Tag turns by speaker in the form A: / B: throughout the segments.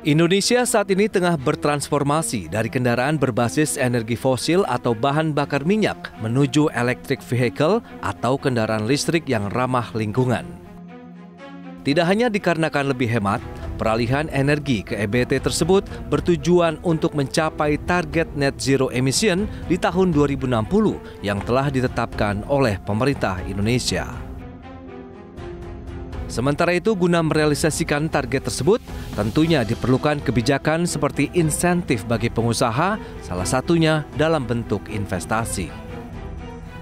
A: Indonesia saat ini tengah bertransformasi dari kendaraan berbasis energi fosil atau bahan bakar minyak menuju electric vehicle atau kendaraan listrik yang ramah lingkungan. Tidak hanya dikarenakan lebih hemat, peralihan energi ke EBT tersebut bertujuan untuk mencapai target net zero emission di tahun 2060 yang telah ditetapkan oleh pemerintah Indonesia. Sementara itu, guna merealisasikan target tersebut, tentunya diperlukan kebijakan seperti insentif bagi pengusaha, salah satunya dalam bentuk investasi.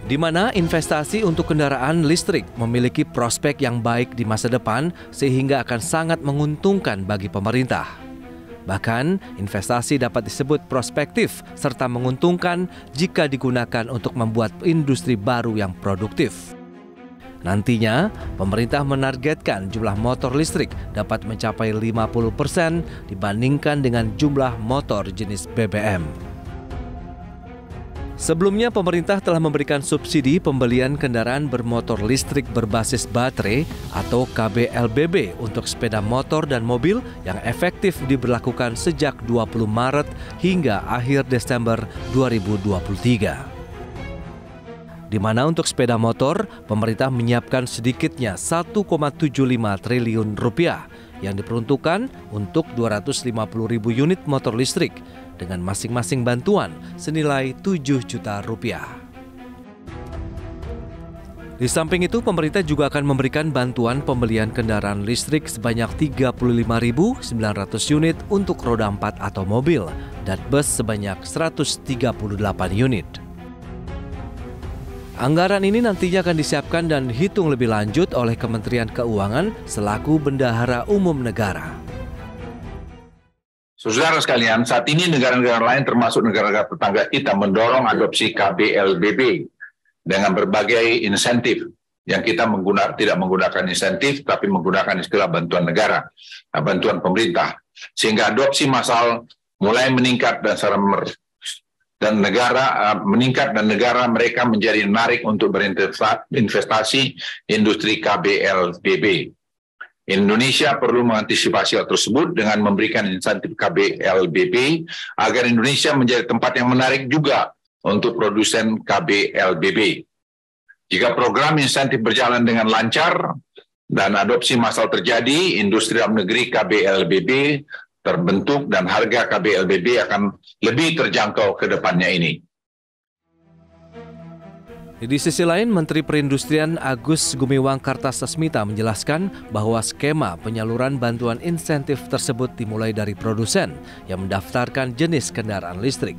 A: Di mana investasi untuk kendaraan listrik memiliki prospek yang baik di masa depan sehingga akan sangat menguntungkan bagi pemerintah. Bahkan, investasi dapat disebut prospektif serta menguntungkan jika digunakan untuk membuat industri baru yang produktif. Nantinya, pemerintah menargetkan jumlah motor listrik dapat mencapai 50% dibandingkan dengan jumlah motor jenis BBM. Sebelumnya, pemerintah telah memberikan subsidi pembelian kendaraan bermotor listrik berbasis baterai atau KBLBB untuk sepeda motor dan mobil yang efektif diberlakukan sejak 20 Maret hingga akhir Desember 2023. Di mana untuk sepeda motor, pemerintah menyiapkan sedikitnya 1,75 triliun rupiah yang diperuntukkan untuk 250.000 unit motor listrik dengan masing-masing bantuan senilai 7 juta rupiah. Di samping itu, pemerintah juga akan memberikan bantuan pembelian kendaraan listrik sebanyak 35.900 unit untuk roda 4 atau mobil dan bus sebanyak 138 unit. Anggaran ini nantinya akan disiapkan dan dihitung lebih lanjut oleh Kementerian Keuangan selaku Bendahara Umum Negara.
B: Saudara sekalian, saat ini negara-negara lain termasuk negara-negara tetangga kita mendorong adopsi KBLBB dengan berbagai insentif yang kita tidak menggunakan insentif tapi menggunakan istilah bantuan negara, bantuan pemerintah. Sehingga adopsi massal mulai meningkat dan negara meningkat dan negara mereka menjadi menarik untuk berinvestasi industri KBLBB. Indonesia perlu mengantisipasi hal tersebut dengan memberikan insentif KBLBB agar Indonesia menjadi tempat yang menarik juga untuk produsen KBLBB. Jika program insentif berjalan dengan lancar dan adopsi massal terjadi, industri dalam negeri KBLBB terbentuk dan harga KBLBB akan lebih terjangkau ke depannya ini.
A: Di sisi lain, Menteri Perindustrian Agus Gumiwang Kartasasmita menjelaskan bahwa skema penyaluran bantuan insentif tersebut dimulai dari produsen yang mendaftarkan jenis kendaraan listrik.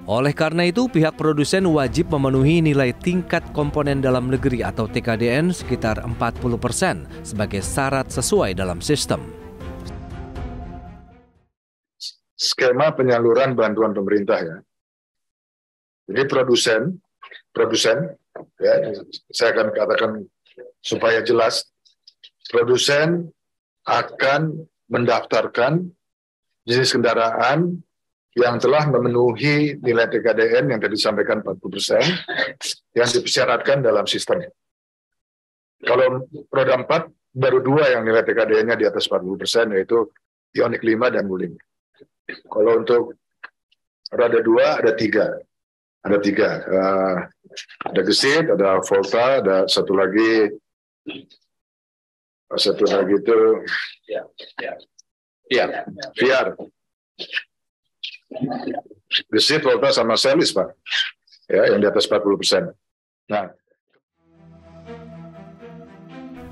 A: Oleh karena itu, pihak produsen wajib memenuhi nilai tingkat komponen dalam negeri atau TKDN sekitar 40% sebagai syarat sesuai dalam sistem.
C: Skema penyaluran bantuan pemerintah ya. Jadi produsen ya, saya akan katakan supaya jelas, produsen akan mendaftarkan jenis kendaraan yang telah memenuhi nilai TKDN yang tadi disampaikan 40% yang disyaratkan dalam sistem. Kalau roda 4 baru 2 yang nilai TKDN-nya di atas 40%, yaitu Ioniq 5 dan Wuling. Kalau untuk roda 2 ada 3. Ada 3. Ada Gesit, ada Volta, ada satu lagi itu VR. Gesit, Volta sama Celis, Pak. Ya, yang di atas 40%. Nah,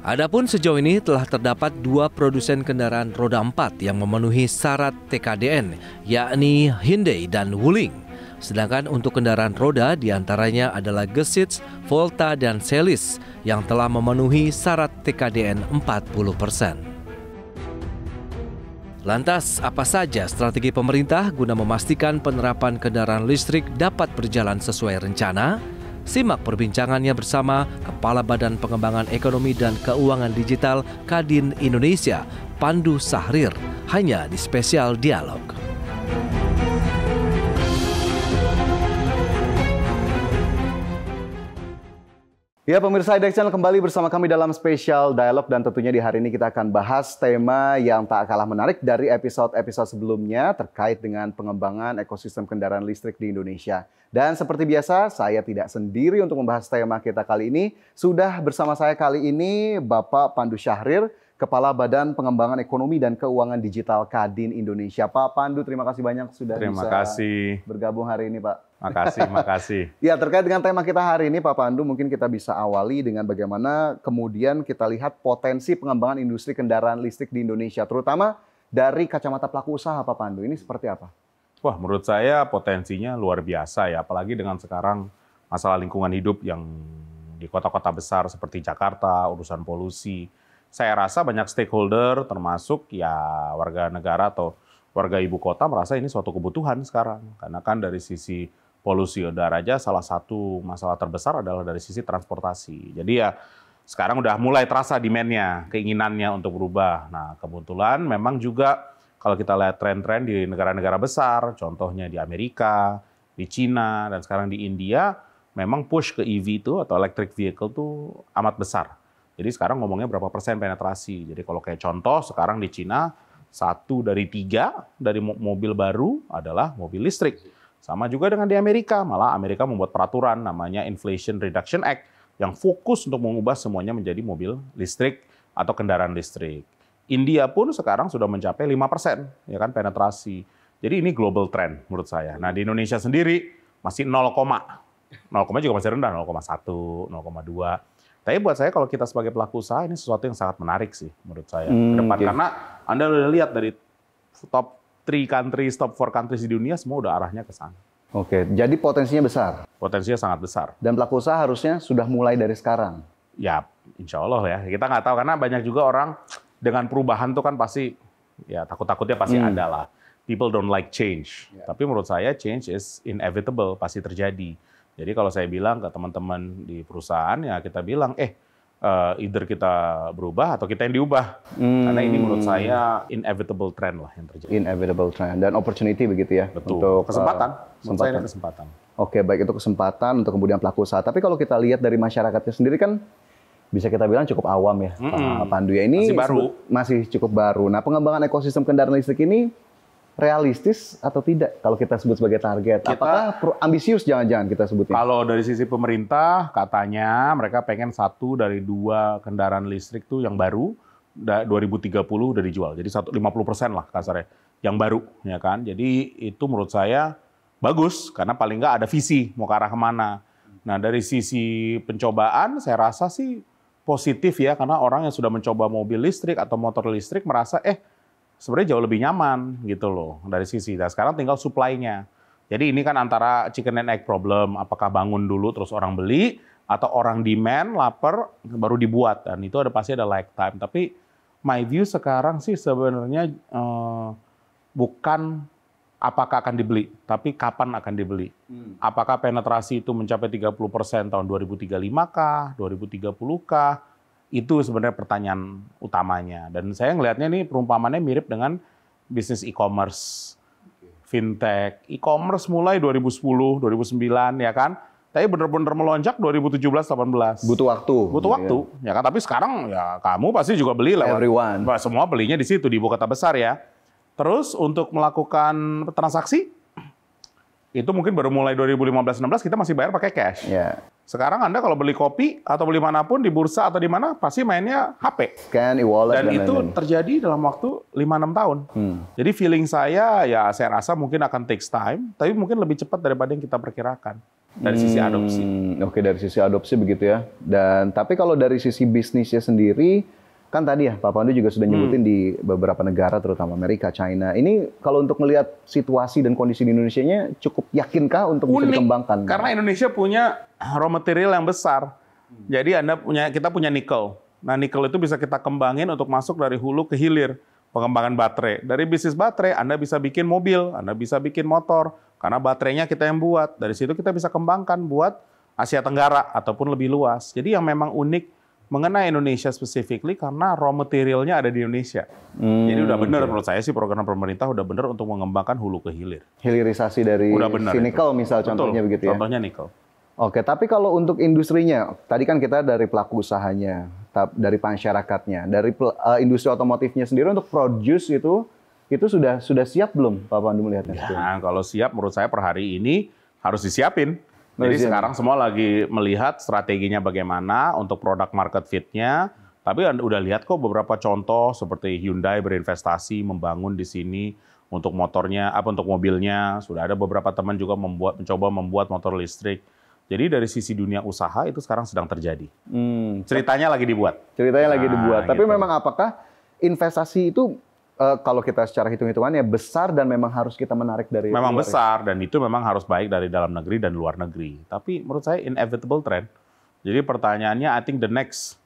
A: adapun sejauh ini telah terdapat 2 produsen kendaraan roda 4 yang memenuhi syarat TKDN, yakni Hyundai dan Wuling. Sedangkan untuk kendaraan roda diantaranya adalah Gesit, Volta, dan Celis yang telah memenuhi syarat TKDN 40%. Lantas, apa saja strategi pemerintah guna memastikan penerapan kendaraan listrik dapat berjalan sesuai rencana? Simak perbincangannya bersama Kepala Badan Pengembangan Ekonomi dan Keuangan Digital Kadin Indonesia, Pandu Sahrir, hanya di Spesial Dialog.
D: Ya pemirsa IDX Channel kembali bersama kami dalam spesial dialog dan tentunya di hari ini kita akan bahas tema yang tak kalah menarik dari episode-episode sebelumnya terkait dengan pengembangan ekosistem kendaraan listrik di Indonesia. Dan seperti biasa saya tidak sendiri untuk membahas tema kita kali ini. Sudah bersama saya kali ini Bapak Pandu Syahrir, Kepala Badan Pengembangan Ekonomi dan Keuangan Digital Kadin Indonesia. Pak Pandu, terima kasih banyak sudah bergabung hari ini Pak.
E: Makasih.
D: Ya, terkait dengan tema kita hari ini, Pak Pandu, mungkin kita bisa awali dengan bagaimana kemudian kita lihat potensi pengembangan industri kendaraan listrik di Indonesia, terutama dari kacamata pelaku usaha, Pak Pandu. Ini seperti apa?
E: Wah, menurut saya potensinya luar biasa ya, apalagi dengan sekarang masalah lingkungan hidup yang di kota-kota besar seperti Jakarta, urusan polusi. Saya rasa banyak stakeholder, termasuk ya warga negara atau warga ibu kota merasa ini suatu kebutuhan sekarang. Karena kan dari sisi polusi udara aja salah satu masalah terbesar adalah dari sisi transportasi. Jadi ya sekarang udah mulai terasa demand-nya, keinginannya untuk berubah. Nah kebetulan memang juga kalau kita lihat tren-tren di negara-negara besar, contohnya di Amerika, di Cina, dan sekarang di India, memang push ke EV itu atau electric vehicle itu amat besar. Jadi sekarang ngomongnya berapa persen penetrasi. Jadi kalau kayak contoh sekarang di Cina, 1 dari 3 dari mobil baru adalah mobil listrik. Sama juga dengan di Amerika, malah Amerika membuat peraturan namanya Inflation Reduction Act yang fokus untuk mengubah semuanya menjadi mobil listrik atau kendaraan listrik. India pun sekarang sudah mencapai 5% ya kan penetrasi. Jadi ini global trend menurut saya. Nah, di Indonesia sendiri masih 0, juga masih rendah, 0,1, 0,2. Tapi buat saya kalau kita sebagai pelaku usaha ini sesuatu yang sangat menarik sih menurut saya ke depan. Karena Anda udah lihat dari top 3 countries, top 4 countries di dunia semua udah arahnya ke sana.
D: Oke, jadi potensinya besar.
E: Potensinya sangat besar.
D: Dan pelaku usaha harusnya sudah mulai dari sekarang.
E: Ya, insya Allah ya. Kita nggak tahu karena banyak juga orang dengan perubahan tuh kan pasti ya takut-takutnya pasti ada lah. People don't like change. Tapi menurut saya change is inevitable, pasti terjadi. Jadi kalau saya bilang ke teman-teman di perusahaan ya kita bilang either kita berubah atau kita yang diubah. Karena ini menurut saya inevitable trend lah yang terjadi.
D: Inevitable trend dan opportunity begitu ya.
E: Betul.
D: Untuk
E: kesempatan.
D: Oke, baik itu kesempatan untuk kemudian pelaku usaha. Tapi kalau kita lihat dari masyarakatnya sendiri kan bisa kita bilang cukup awam ya, Pak Pandu ya. Ini masih cukup baru. Nah, pengembangan ekosistem kendaraan listrik ini realistis atau tidak kalau kita sebut sebagai target? Apakah ambisius jangan-jangan kita sebutnya? Kalau
E: dari sisi pemerintah katanya mereka pengen 1 dari 2 kendaraan listrik tuh yang baru 2030 udah dijual. Jadi 50% lah kasarnya yang baru ya kan. Jadi itu menurut saya bagus karena paling nggak ada visi mau ke arah kemana. Nah dari sisi pencobaan saya rasa sih positif ya karena orang yang sudah mencoba mobil listrik atau motor listrik merasa sebenarnya jauh lebih nyaman gitu loh dari sisi. Nah sekarang tinggal supply-nya. Jadi ini kan antara chicken and egg problem. Apakah bangun dulu terus orang beli atau orang demand, lapar baru dibuat. Dan itu pasti ada lag time. Tapi my view sekarang sih sebenarnya bukan apakah akan dibeli, tapi kapan akan dibeli. Apakah penetrasi itu mencapai 30% tahun 2035 kah, 2030 kah? Itu sebenarnya pertanyaan utamanya. Dan saya ngelihatnya ini perumpamannya mirip dengan bisnis e-commerce, fintech. E-commerce mulai 2010, 2009 ya kan. Tapi benar-benar melonjak 2017-18.
D: Butuh waktu.
E: Ya kan. Tapi sekarang ya kamu pasti juga beli lewat.
D: Everyone.
E: Semua belinya di situ di ibu kota besar ya. Terus untuk melakukan transaksi itu mungkin baru mulai 2015-16 kita masih bayar pakai cash.
D: Yeah.
E: Sekarang Anda kalau beli kopi atau beli manapun di bursa atau di mana pasti mainnya HP.
D: Scan, e-wallet
E: dan itu terjadi dalam waktu 5-6 tahun. Jadi feeling saya rasa mungkin akan takes time, tapi mungkin lebih cepat daripada yang kita perkirakan dari sisi adopsi.
D: Oke, dari sisi adopsi begitu ya. Dan tapi kalau dari sisi bisnisnya sendiri kan tadi ya Pak Pandu juga sudah nyebutin di beberapa negara terutama Amerika, China. Ini kalau untuk melihat situasi dan kondisi di Indonesianya cukup yakinkah untuk bisa dikembangkan?
E: Karena Indonesia punya raw material yang besar. Jadi kita punya nikel. Nah, nikel itu bisa kita kembangin untuk masuk dari hulu ke hilir. Pengembangan baterai. Dari bisnis baterai Anda bisa bikin mobil, Anda bisa bikin motor karena baterainya kita yang buat. Dari situ kita bisa kembangkan buat Asia Tenggara ataupun lebih luas. Jadi yang memang unik mengenai Indonesia specifically karena raw materialnya ada di Indonesia. Jadi udah benar menurut saya sih program pemerintah udah benar untuk mengembangkan hulu ke hilir.
D: Hilirisasi dari si nikel misal contohnya begitu ya.
E: Contohnya nikel.
D: Oke, tapi kalau untuk industrinya, tadi kan kita dari pelaku usahanya, dari masyarakatnya, dari industri otomotifnya sendiri untuk produce itu sudah siap belum, Pak Pandu melihatnya?
E: Ya, kalau siap menurut saya per hari ini harus disiapin. Jadi sekarang semua lagi melihat strateginya bagaimana untuk produk market fit-nya. Tapi udah lihat kok beberapa contoh seperti Hyundai berinvestasi membangun di sini untuk motornya, untuk mobilnya. Sudah ada beberapa teman juga mencoba membuat motor listrik. Jadi dari sisi dunia usaha itu sekarang sedang terjadi. Ceritanya lagi dibuat.
D: Tapi
E: gitu.
D: memang apakah investasi itu kalau kita secara hitung-hitungannya besar dan memang harus kita menarik dari
E: memang
D: luar?
E: Besar dan itu memang harus baik dari dalam negeri dan luar negeri. Tapi menurut saya inevitable trend. Jadi pertanyaannya, I think the next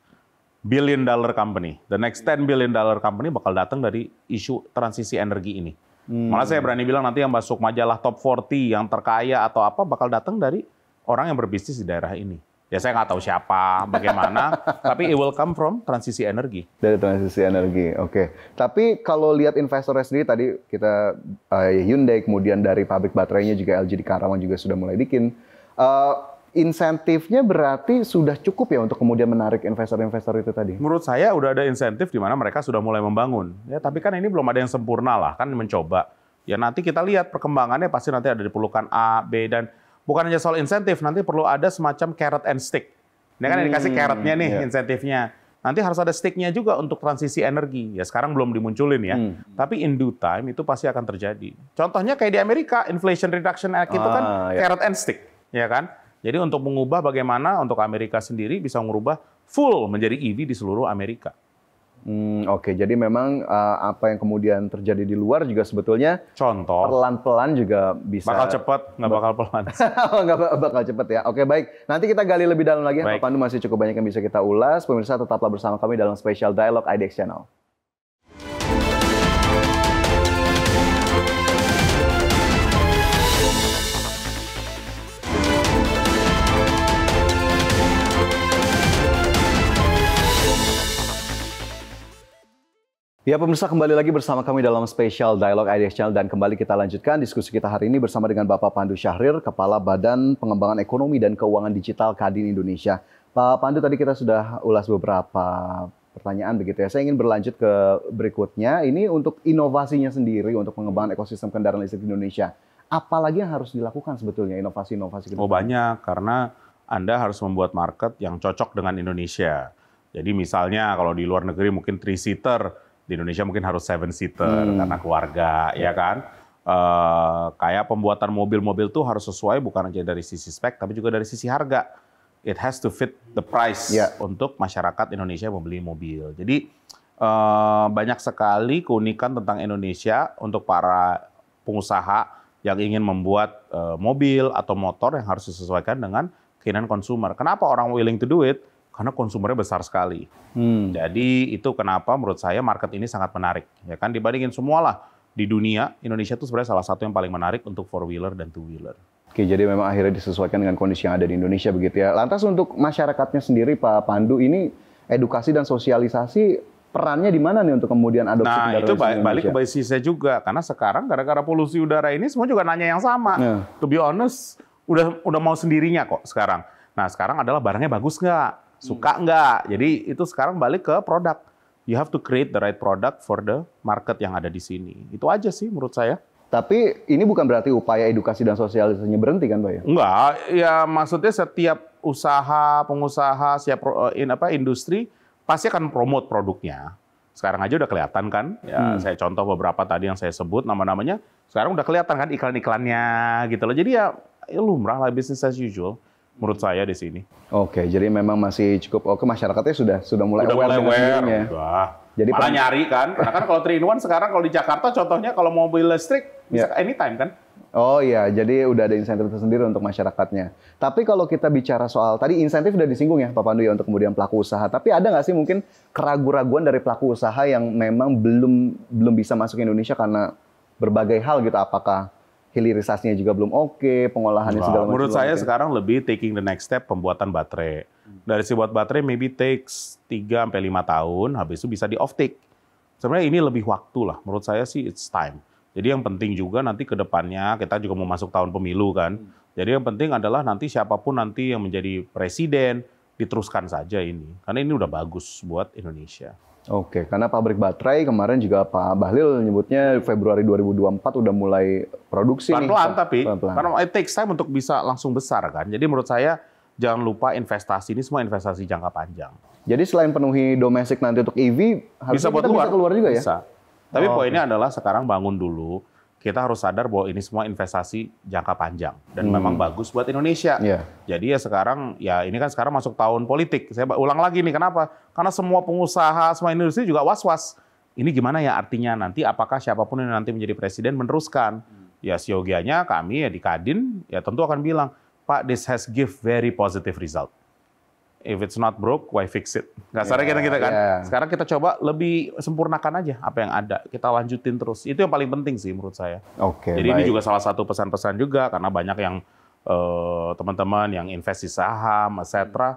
E: $1 billion company, the next $10 billion company bakal datang dari isu transisi energi ini. Malah saya berani bilang nanti yang masuk majalah top 40 yang terkaya atau apa bakal datang dari orang yang berbisnis di daerah ini. Ya saya nggak tahu siapa, bagaimana, tapi it will come from transisi energi.
D: Dari transisi energi, oke. Tapi kalau lihat investornya sendiri tadi kita Hyundai, kemudian dari pabrik baterainya juga LG di Karawang juga sudah mulai bikin. Insentifnya berarti sudah cukup ya untuk kemudian menarik investor-investor itu tadi?
E: Menurut saya udah ada insentif di mana mereka sudah mulai membangun. Ya tapi kan ini belum ada yang sempurna lah, kan mencoba. Ya nanti kita lihat perkembangannya pasti nanti ada diperlukan A, B, dan bukan hanya soal insentif, nanti perlu ada semacam carrot and stick. Ini kan dikasih carrotnya nih, insentifnya. Nanti harus ada sticknya juga untuk transisi energi. Ya sekarang belum dimunculin ya. Tapi in due time itu pasti akan terjadi. Contohnya kayak di Amerika, Inflation Reduction Act itu kan carrot and stick. Ya kan? Jadi untuk mengubah bagaimana untuk Amerika sendiri bisa mengubah full menjadi EV di seluruh Amerika.
D: Oke, jadi memang apa yang kemudian terjadi di luar juga sebetulnya
E: contoh
D: pelan-pelan juga bisa.
E: Bakal cepat, nggak bakal pelan.
D: Nggak bakal cepat ya. Oke, baik. Nanti kita gali lebih dalam lagi. Pak Pandu masih cukup banyak yang bisa kita ulas. Pemirsa tetaplah bersama kami dalam Special Dialog IDX Channel. Ya pemirsa, kembali lagi bersama kami dalam Special Dialog IDX Channel dan kembali kita lanjutkan diskusi kita hari ini bersama dengan Bapak Pandu Syahrir, Kepala Badan Pengembangan Ekonomi dan Keuangan Digital Kadin Indonesia. Pak Pandu, tadi kita sudah ulas beberapa pertanyaan begitu ya. Saya ingin berlanjut ke berikutnya. Ini untuk inovasinya sendiri untuk pengembangan ekosistem kendaraan listrik di Indonesia. Apalagi yang harus dilakukan sebetulnya inovasi-inovasi?
E: Oh banyak, karena Anda harus membuat market yang cocok dengan Indonesia. Jadi misalnya kalau di luar negeri mungkin 3-seater, di Indonesia mungkin harus 7-seater karena keluarga, ya kan? Kayak pembuatan mobil-mobil tuh harus sesuai bukan hanya dari sisi spek, tapi juga dari sisi harga. It has to fit the price untuk masyarakat Indonesia membeli mobil. Jadi banyak sekali keunikan tentang Indonesia untuk para pengusaha yang ingin membuat mobil atau motor yang harus disesuaikan dengan keinginan konsumer. Kenapa orang willing to do it? Karena konsumernya besar sekali. Jadi itu kenapa menurut saya market ini sangat menarik. Ya kan dibandingin semualah di dunia, Indonesia itu sebenarnya salah satu yang paling menarik untuk 4-wheeler dan 2-wheeler.
D: Oke, jadi memang akhirnya disesuaikan dengan kondisi yang ada di Indonesia begitu ya. Lantas untuk masyarakatnya sendiri Pak Pandu, ini edukasi dan sosialisasi perannya di mana nih untuk kemudian adopsi kendaraan listrik
E: Nah itu balik ke bisnisnya juga. Karena sekarang gara-gara polusi udara ini semua juga nanya yang sama. To be honest, udah mau sendirinya kok sekarang. Nah sekarang adalah barangnya bagus nggak? Suka nggak? Jadi itu sekarang balik ke produk. You have to create the right product for the market yang ada di sini. Itu aja sih menurut saya.
D: Tapi ini bukan berarti upaya edukasi dan sosialisasinya berhenti kan Pak ya?
E: Enggak, ya maksudnya setiap usaha, pengusaha, industri pasti akan promote produknya. Sekarang aja udah kelihatan kan? Ya, saya contoh beberapa tadi yang saya sebut nama-namanya. Sekarang udah kelihatan kan iklan-iklannya gitu loh. Jadi ya lumrah lah, business as usual. Menurut saya di sini. Oke,
D: jadi memang masih cukup masyarakatnya sudah mulai aware dengan dirinya.
E: Jadi malah nyari kan, karena kan kalau 3-in-1 sekarang kalau di Jakarta contohnya kalau mobil listrik bisa anytime kan.
D: Oh iya, jadi udah ada insentif tersendiri untuk masyarakatnya. Tapi kalau kita bicara soal, tadi insentif udah disinggung ya Pak Pandu ya untuk kemudian pelaku usaha. Tapi ada nggak sih mungkin keraguan-raguan dari pelaku usaha yang memang belum bisa masuk ke Indonesia karena berbagai hal gitu, apakah hilirisasinya juga belum oke, pengolahannya segala macam.
E: Menurut saya sekarang lebih taking the next step pembuatan baterai. Dari si buat baterai maybe takes 3-5 tahun, habis itu bisa di off-take. Sebenarnya ini lebih waktu lah, menurut saya sih it's time. Jadi yang penting juga nanti ke depannya, kita juga mau masuk tahun pemilu kan, Jadi yang penting adalah nanti siapapun nanti yang menjadi presiden, diteruskan saja ini. Karena ini udah bagus buat Indonesia.
D: Oke, karena pabrik baterai kemarin juga Pak Bahlil nyebutnya Februari 2024 udah mulai produksi
E: pelan-pelan
D: nih.
E: Tapi
D: pelan-pelan.
E: karena it takes time untuk bisa langsung besar kan. Jadi menurut saya jangan lupa investasi ini semua investasi jangka panjang.
D: Jadi selain penuhi domestik nanti untuk EV, harusnya
E: Bisa buat
D: kita bisa keluar juga ya?
E: Bisa. Tapi poinnya adalah sekarang bangun dulu. Kita harus sadar bahwa ini semua investasi jangka panjang dan memang bagus buat Indonesia.
D: Iya.
E: Jadi ya sekarang ya ini kan sekarang masuk tahun politik. Saya ulang lagi nih kenapa? Karena semua pengusaha, semua industri juga was-was. Ini gimana ya artinya nanti apakah siapapun yang nanti menjadi presiden meneruskan? Ya siogianya kami ya di Kadin ya tentu akan bilang, Pak, this has give very positive result. If it's not broke, why fix it? Kasarnya kita kan.
D: Yeah.
E: Sekarang kita coba lebih sempurnakan aja apa yang ada. Kita lanjutin terus. Itu yang paling penting sih menurut saya.
D: Oke,
E: Jadi
D: baik.
E: ini juga salah satu pesan-pesan juga karena banyak yang teman-teman yang invest di saham, etc.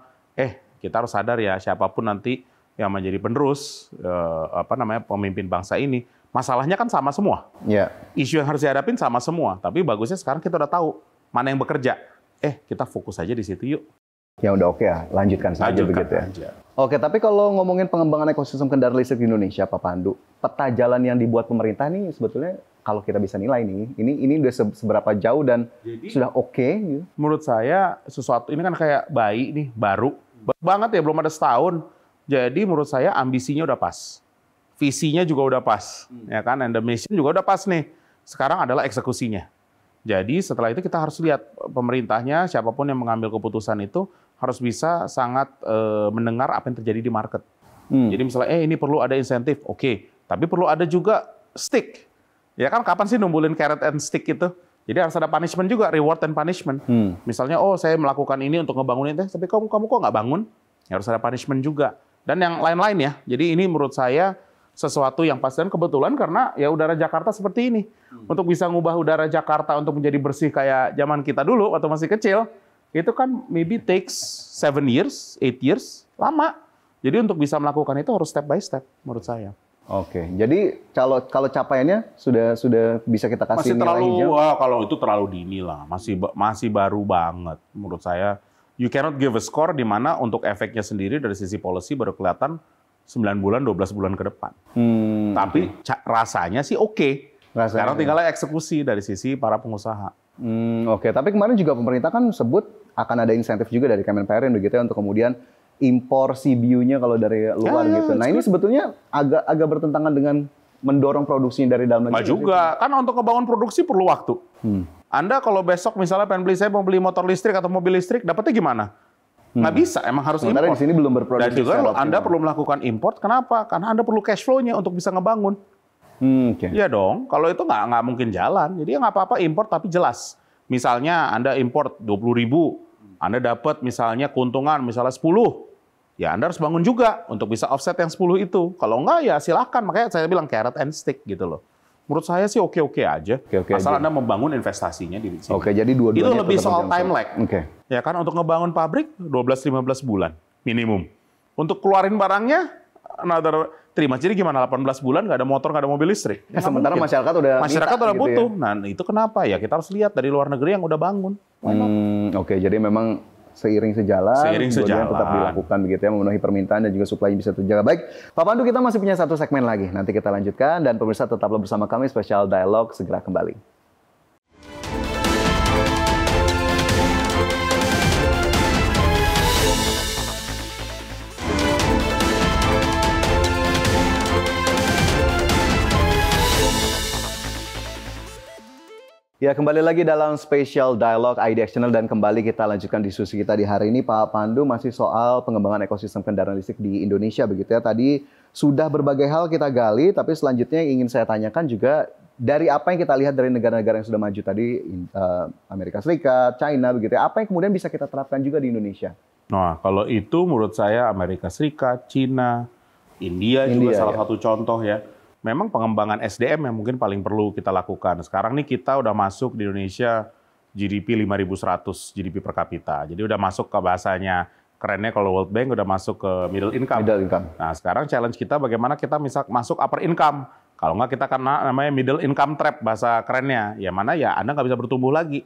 E: Kita harus sadar ya siapapun nanti yang menjadi penerus pemimpin bangsa ini, masalahnya kan sama semua.
D: Iya.
E: Isu yang harus dihadapin sama semua. Tapi bagusnya sekarang kita udah tahu mana yang bekerja. Kita fokus aja di situ yuk.
D: Ya udah oke ya, lanjutkan saja begitu ya.
E: Aja.
D: Oke, tapi kalau ngomongin pengembangan ekosistem kendaraan listrik di Indonesia, Pak Pandu, peta jalan yang dibuat pemerintah nih sebetulnya kalau kita bisa nilai nih, ini udah seberapa jauh dan sudah oke gitu.
E: Menurut saya sesuatu ini kan kayak bayi nih, baru banget ya, belum ada setahun. Jadi menurut saya ambisinya udah pas. Visinya juga udah pas, ya kan? And the mission juga udah pas nih. Sekarang adalah eksekusinya. Jadi setelah itu kita harus lihat pemerintahnya, siapapun yang mengambil keputusan itu harus bisa sangat mendengar apa yang terjadi di market. Jadi misalnya, ini perlu ada insentif, oke. Tapi perlu ada juga stick. Ya kan, kapan sih numbulin carrot and stick itu? Jadi harus ada punishment juga, reward and punishment. Misalnya, saya melakukan ini untuk ngebangunin, tapi kamu kok nggak bangun? Ya, harus ada punishment juga. Dan yang lain-lain ya. Jadi ini menurut saya sesuatu yang pasti dan kebetulan karena ya udara Jakarta seperti ini. Untuk bisa ngubah udara Jakarta untuk menjadi bersih kayak zaman kita dulu waktu masih kecil, itu kan maybe takes 7 years, 8 years, lama. Jadi untuk bisa melakukan itu harus step by step menurut saya.
D: Oke, jadi kalau capaiannya sudah bisa kita kasih
E: Masih
D: nilai
E: terlalu,
D: hijau?
E: kalau itu terlalu dini lah, masih baru banget menurut saya. You cannot give a score di mana untuk efeknya sendiri dari sisi policy baru kelihatan 9 bulan, 12 bulan ke depan. Tapi rasanya sih oke. Sekarang tinggal eksekusi dari sisi para pengusaha.
D: Oke, tapi kemarin juga pemerintah kan sebut akan ada insentif juga dari Kemenperin begitu ya untuk kemudian impor CBU-nya kalau dari luar gitu. Nah, ini sebetulnya agak bertentangan dengan mendorong produksinya dari dalam negeri.
E: Nggak juga, kan untuk ngebangun produksi perlu waktu. Anda kalau besok misalnya saya mau beli motor listrik atau mobil listrik, dapatnya gimana? Nggak bisa, emang harus
D: Sementara
E: import.
D: di sini belum berproduksi.
E: Dan juga Anda perlu melakukan import, kenapa? Karena Anda perlu cash flow-nya untuk bisa ngebangun. Iya dong, kalau itu nggak mungkin jalan. Jadi ya nggak apa-apa import tapi jelas. Misalnya Anda import 20.000, Anda dapat misalnya keuntungan misalnya 10, ya Anda harus bangun juga untuk bisa offset yang 10 itu. Kalau enggak ya silakan, makanya saya bilang carrot and stick gitu loh. Menurut saya sih oke-oke aja, asal Anda membangun investasinya di sini.
D: Oke, jadi dua-duanya
E: itu lebih
D: tetap
E: soal
D: berjalan.
E: time lag. Ya kan untuk ngebangun pabrik 12-15 bulan minimum. Untuk keluarin barangnya terima. Jadi gimana 18 bulan nggak ada motor, nggak ada mobil listrik?
D: Ya, sementara masyarakat udah
E: udah
D: gitu
E: butuh.
D: ya.
E: Nah itu kenapa ya kita harus lihat dari luar negeri yang udah bangun.
D: Oke, jadi memang seiring sejalan,
E: Seiring
D: tetap dilakukan begitu ya, memenuhi permintaan dan juga supply bisa terjaga. Baik, Pak Pandu, kita masih punya satu segmen lagi. Nanti kita lanjutkan dan pemirsa tetaplah bersama kami, Special Dialog segera kembali. Ya, kembali lagi dalam Special Dialog IDX Channel dan kembali kita lanjutkan diskusi kita di hari ini. Pak Pandu, masih soal pengembangan ekosistem kendaraan listrik di Indonesia begitu ya. Tadi sudah berbagai hal kita gali, tapi selanjutnya yang ingin saya tanyakan juga dari apa yang kita lihat dari negara-negara yang sudah maju tadi, Amerika Serikat, China begitu ya, apa yang kemudian bisa kita terapkan juga di Indonesia?
E: Nah, kalau itu menurut saya Amerika Serikat, China, India juga salah satu contoh ya. Memang pengembangan SDM yang mungkin paling perlu kita lakukan. Sekarang nih kita udah masuk di Indonesia GDP 5.100 GDP per kapita. Jadi udah masuk ke bahasanya, kerennya kalau World Bank udah masuk ke middle income. Nah sekarang challenge kita bagaimana kita bisa masuk upper income. Kalau nggak kita kena namanya middle income trap bahasa kerennya. Ya mana ya Anda nggak bisa bertumbuh lagi.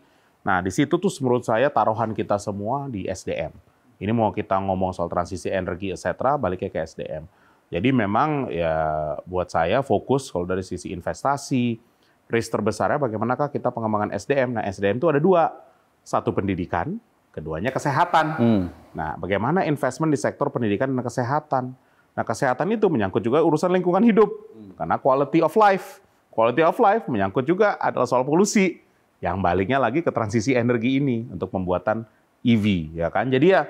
E: Nah, di situ tuh menurut saya taruhan kita semua di SDM. Ini mau kita ngomong soal transisi energi, etc., baliknya ke SDM. Jadi memang ya buat saya fokus kalau dari sisi investasi, risk terbesarnya bagaimanakah kita pengembangan SDM. Nah, SDM itu ada dua. Satu pendidikan, keduanya kesehatan. Nah, bagaimana investment di sektor pendidikan dan kesehatan. Nah, kesehatan itu menyangkut juga urusan lingkungan hidup. Karena quality of life. Quality of life menyangkut juga adalah soal polusi. Yang baliknya lagi ke transisi energi ini untuk pembuatan EV, ya kan? Jadi ya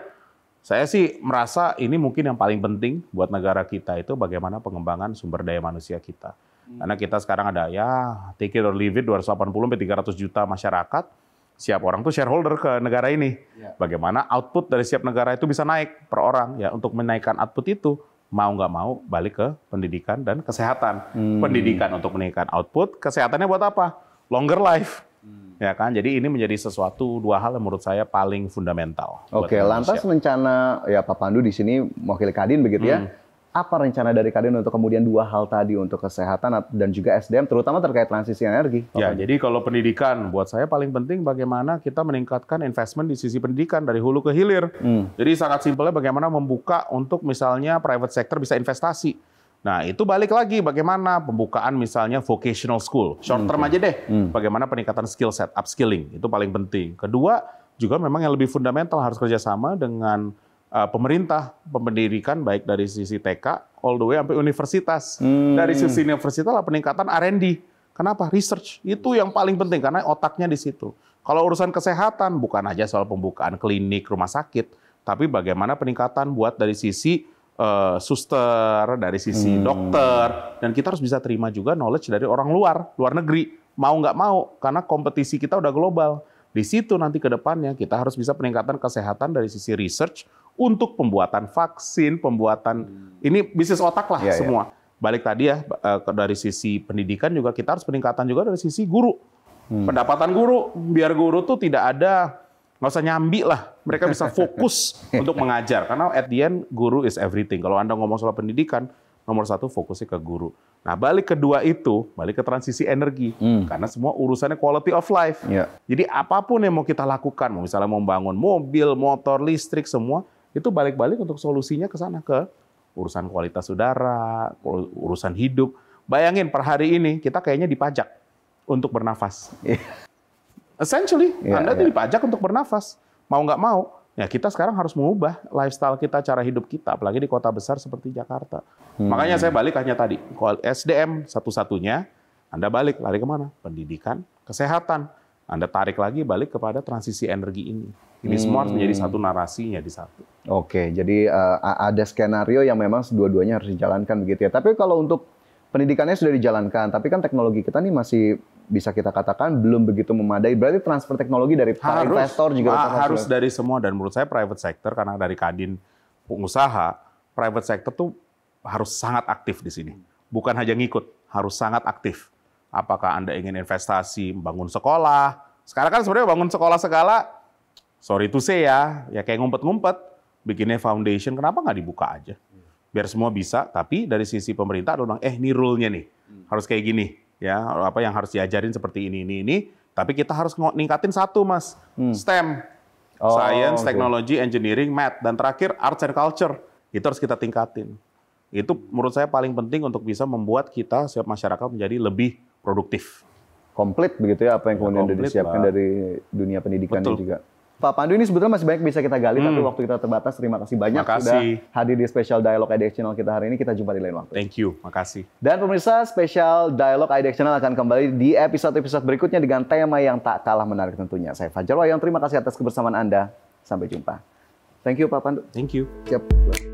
E: saya sih merasa ini mungkin yang paling penting buat negara kita itu bagaimana pengembangan sumber daya manusia kita. Karena kita sekarang ada ya take it or leave it 280-300 juta masyarakat, siap orang tuh shareholder ke negara ini. Bagaimana output dari setiap negara itu bisa naik per orang ya, untuk menaikkan output itu mau nggak mau balik ke pendidikan dan kesehatan. Pendidikan untuk menaikkan output, kesehatannya buat apa? Longer life. Ya kan, jadi ini menjadi sesuatu dua hal yang menurut saya paling fundamental.
D: Oke, lantas rencana ya Pak Pandu di sini mewakili Kadin begitu ya. Apa rencana dari Kadin untuk kemudian dua hal tadi untuk kesehatan dan juga SDM, terutama terkait transisi energi?
E: Ya, jadi kalau pendidikan buat saya paling penting bagaimana kita meningkatkan investment di sisi pendidikan dari hulu ke hilir. Jadi sangat simpelnya bagaimana membuka untuk misalnya private sector bisa investasi. Nah, itu balik lagi bagaimana pembukaan misalnya vocational school, short term aja deh. Bagaimana peningkatan skill set, upskilling, itu paling penting. Kedua, juga memang yang lebih fundamental harus kerjasama dengan pemerintah, pendidikan baik dari sisi TK, all the way sampai universitas. Dari sisi universitas lah peningkatan R&D. Kenapa? Research. Itu yang paling penting, karena otaknya di situ. Kalau urusan kesehatan, bukan aja soal pembukaan klinik, rumah sakit, tapi bagaimana peningkatan buat dari sisi suster, dari sisi dokter, dan kita harus bisa terima juga knowledge dari orang luar negeri, mau nggak mau, karena kompetisi kita udah global. Di situ nanti ke depannya kita harus bisa peningkatan kesehatan dari sisi research untuk pembuatan vaksin, pembuatan ini bisnis otak lah semua. Balik tadi ya dari sisi pendidikan juga kita harus peningkatan juga dari sisi guru, pendapatan guru, biar guru tuh tidak ada nggak usah nyambi lah, mereka bisa fokus untuk mengajar. Karena at the end, guru is everything. Kalau Anda ngomong soal pendidikan, nomor satu fokusnya ke guru. Nah, balik kedua itu, balik ke transisi energi. Karena semua urusannya quality of life. Jadi apapun yang mau kita lakukan, misalnya mau membangun mobil, motor, listrik, semua, itu balik-balik untuk solusinya ke sana, ke urusan kualitas udara, urusan hidup. Bayangin, per hari ini kita kayaknya dipajak untuk bernafas. Essentially, Anda itu dipajak untuk bernafas. Mau nggak mau, ya kita sekarang harus mengubah lifestyle kita, cara hidup kita, apalagi di kota besar seperti Jakarta. Makanya saya balik hanya tadi, SDM satu-satunya, Anda balik, lari kemana? Pendidikan, kesehatan. Anda tarik lagi balik kepada transisi energi ini. Ini semua harus menjadi satu narasinya di satu.
D: Oke, jadi ada skenario yang memang dua-duanya harus dijalankan begitu ya. Tapi kalau untuk pendidikannya sudah dijalankan, tapi kan teknologi kita nih masih bisa kita katakan belum begitu memadai. Berarti transfer teknologi dari para investor juga
E: harus dari semua, dan menurut saya private sector, karena dari Kadin pengusaha, private sector tuh harus sangat aktif di sini. Bukan hanya ngikut, harus sangat aktif. Apakah Anda ingin investasi, bangun sekolah? Sekarang kan sebenarnya bangun sekolah segala, sorry to say ya kayak ngumpet-ngumpet, bikinnya foundation, kenapa nggak dibuka aja? Biar semua bisa, tapi dari sisi pemerintah ada bilang, ini rule-nya nih, harus kayak gini. Ya, apa yang harus diajarin seperti ini. Tapi kita harus ningkatin satu, Mas. STEM. Science, Technology, Engineering, Math. Dan terakhir, Arts and Culture. Itu harus kita tingkatin. Itu menurut saya paling penting untuk bisa membuat kita, setiap masyarakat menjadi lebih produktif.
D: Komplit begitu ya, apa yang kemudian sudah disiapkan dari dunia pendidikannya juga. Pak Pandu, ini sebetulnya masih banyak bisa kita gali, tapi waktu kita terbatas. Terima kasih banyak sudah hadir di Special Dialog IDX Channel kita hari ini. Kita jumpa di lain waktu.
E: Thank you, makasih.
D: Dan pemirsa, Special Dialog IDX Channel akan kembali di episode-episode berikutnya dengan tema yang tak kalah menarik tentunya. Saya Fajar Wayang, terima kasih atas kebersamaan Anda. Sampai jumpa. Thank you, Pak Pandu.
E: Thank you.
D: Siap.